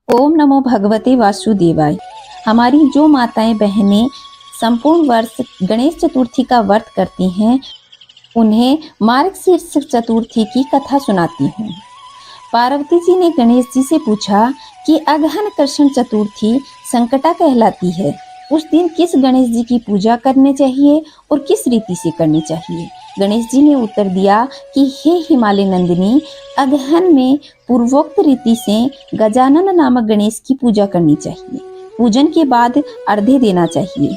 ओम नमो भगवते वासुदेवाय। हमारी जो माताएं बहनें संपूर्ण वर्ष गणेश चतुर्थी का व्रत करती हैं, उन्हें मार्गशीर्ष चतुर्थी की कथा सुनाती हूँ। पार्वती जी ने गणेश जी से पूछा कि अगहन कृष्ण चतुर्थी संकटा कहलाती है, उस दिन किस गणेश जी की पूजा करनी चाहिए और किस रीति से करनी चाहिए। गणेश जी ने उत्तर दिया कि हे हिमालय नंदिनी, अगहन में पूर्वोक्त रीति से गजानन नामक गणेश की पूजा करनी चाहिए। पूजन के बाद अर्घ्य देना चाहिए।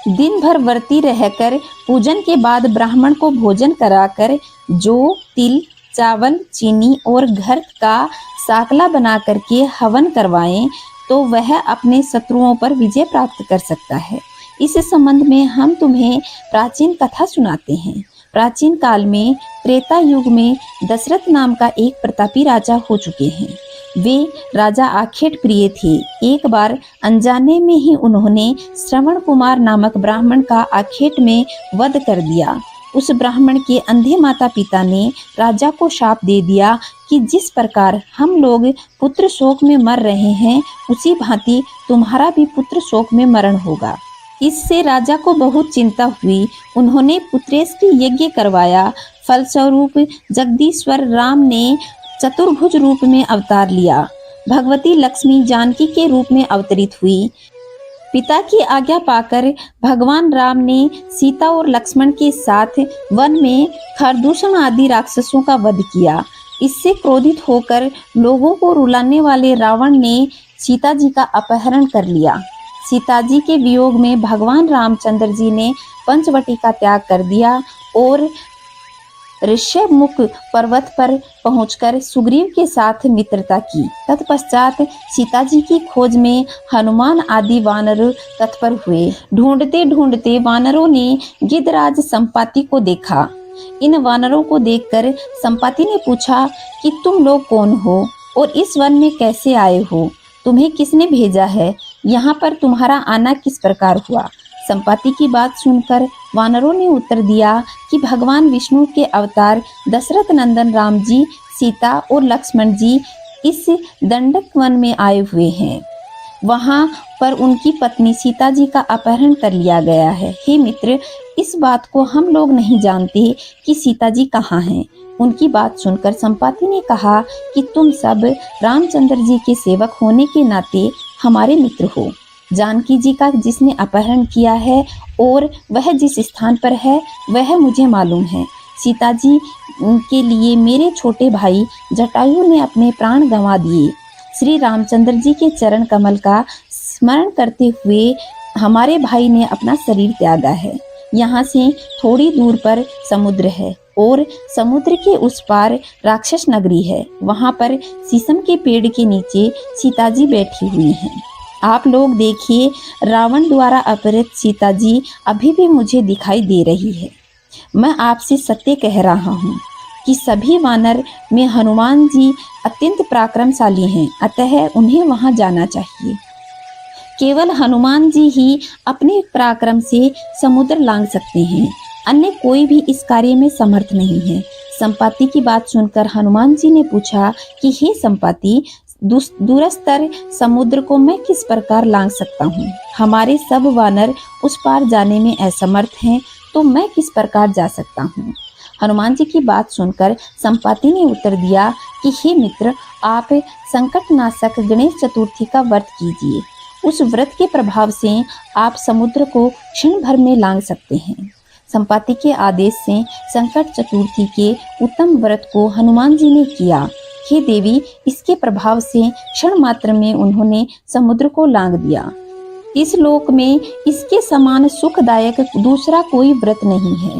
दिन भर व्रती रहकर पूजन के बाद ब्राह्मण को भोजन कराकर जौ, तिल, चावल, चीनी और घर का साकला बना करके हवन करवाएं तो वह अपने शत्रुओं पर विजय प्राप्त कर सकता है। इस संबंध में हम तुम्हें प्राचीन कथा सुनाते हैं। प्राचीन काल में त्रेता युग में दशरथ नाम का एक प्रतापी राजा हो चुके हैं। वे राजा आखेट प्रिय थे। एक बार अनजाने में ही उन्होंने श्रवण कुमार नामक ब्राह्मण का आखेट में वध कर दिया। उस ब्राह्मण के अंधे माता पिता ने राजा को शाप दे दिया कि जिस प्रकार हम लोग पुत्र शोक में मर रहे हैं, उसी भांति तुम्हारा भी पुत्र शोक में मरण होगा। इससे राजा को बहुत चिंता हुई। उन्होंने पुत्रेश की यज्ञ करवाया। फलस्वरूप जगदीश्वर राम ने चतुर्भुज रूप में अवतार लिया। भगवती लक्ष्मी जानकी के रूप में अवतरित हुई। पिता की आज्ञा पाकर भगवान राम ने सीता और लक्ष्मण के साथ वन में खरदूषण आदि राक्षसों का वध किया। इससे क्रोधित होकर लोगों को रुलाने वाले रावण ने सीता जी का अपहरण कर लिया। सीता जी के वियोग में भगवान रामचंद्र जी ने पंचवटी का त्याग कर दिया और ऋष्यमुख पर्वत पर पहुंचकर सुग्रीव के साथ मित्रता की। तत्पश्चात सीता जी की खोज में हनुमान आदि वानर तत्पर हुए। ढूंढते ढूंढते वानरों ने गिद्धराज संपाति को देखा। इन वानरों को देखकर संपाति ने पूछा कि तुम लोग कौन हो और इस वन में कैसे आए हो? तुम्हें किसने भेजा है? यहाँ पर तुम्हारा आना किस प्रकार हुआ? संपाति की बात सुनकर वानरों ने उत्तर दिया कि भगवान विष्णु के अवतार दशरथ नंदन राम जी, सीता और लक्ष्मण जी इस दंडक वन में आए हुए हैं। वहां पर उनकी पत्नी सीता जी का अपहरण कर लिया गया है। हे मित्र, इस बात को हम लोग नहीं जानते कि सीता जी कहाँ हैं। उनकी बात सुनकर संपाति ने कहा कि तुम सब रामचंद्र जी के सेवक होने के नाते हमारे मित्र हो। जानकी जी का जिसने अपहरण किया है और वह जिस स्थान पर है वह मुझे मालूम है। सीता जी के लिए मेरे छोटे भाई जटायु ने अपने प्राण गंवा दिए। श्री रामचंद्र जी के चरण कमल का स्मरण करते हुए हमारे भाई ने अपना शरीर त्यागा है। यहाँ से थोड़ी दूर पर समुद्र है और समुद्र के उस पार राक्षस नगरी है। वहाँ पर शीशम के पेड़ के नीचे सीता जी बैठी हुई हैं। आप लोग देखिए, रावण द्वारा अपहृत सीता जी अभी भी मुझे दिखाई दे रही है। मैं आपसे सत्य कह रहा हूँ कि सभी वानर में हनुमान जी अत्यंत पराक्रमशाली हैं, अतः उन्हें वहां जाना चाहिए। केवल हनुमान जी ही अपने पराक्रम से समुद्र लांघ सकते हैं, अन्य कोई भी इस कार्य में समर्थ नहीं है। संपाति की बात सुनकर हनुमान जी ने पूछा कि हे संपाति, दूरस्तर समुद्र को मैं किस प्रकार लांघ सकता हूँ? हमारे सब वानर उस पार जाने में असमर्थ हैं, तो मैं किस प्रकार जा सकता हूँ? हनुमान जी की बात सुनकर संपाति ने उत्तर दिया कि हे मित्र, आप संकटनाशक गणेश चतुर्थी का व्रत कीजिए। उस व्रत के प्रभाव से आप समुद्र को क्षण भर में लांघ सकते हैं। संपाति के आदेश से संकट चतुर्थी के उत्तम व्रत को हनुमान जी ने किया। हे देवी, इसके प्रभाव से क्षण मात्र में उन्होंने समुद्र को लांघ दिया। इस लोक में इसके समान सुखदायक दूसरा कोई व्रत नहीं है।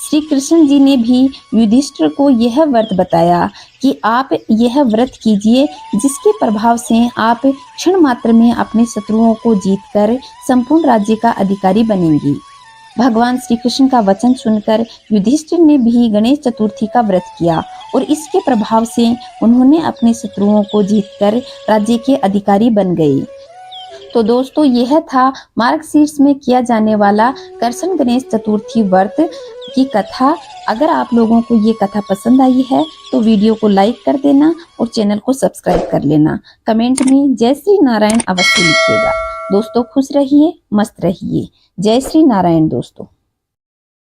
श्री कृष्ण जी ने भी युधिष्ठिर को यह व्रत बताया कि आप यह व्रत कीजिए, जिसके प्रभाव से आप क्षण मात्र में अपने शत्रुओं को जीतकर संपूर्ण राज्य का अधिकारी बनेंगे। भगवान श्री कृष्ण का वचन सुनकर युधिष्ठिर ने भी गणेश चतुर्थी का व्रत किया और इसके प्रभाव से उन्होंने अपने शत्रुओं को जीतकर राज्य के अधिकारी बन गए। तो दोस्तों, यह था मार्गशीर्ष में किया जाने वाला कृष्ण गणेश चतुर्थी व्रत की कथा। अगर आप लोगों को ये कथा पसंद आई है तो वीडियो को लाइक कर देना और चैनल को सब्सक्राइब कर लेना। कमेंट में जय श्री नारायण अवश्य लिखिएगा। दोस्तों खुश रहिए, मस्त रहिए। जय श्री नारायण दोस्तों।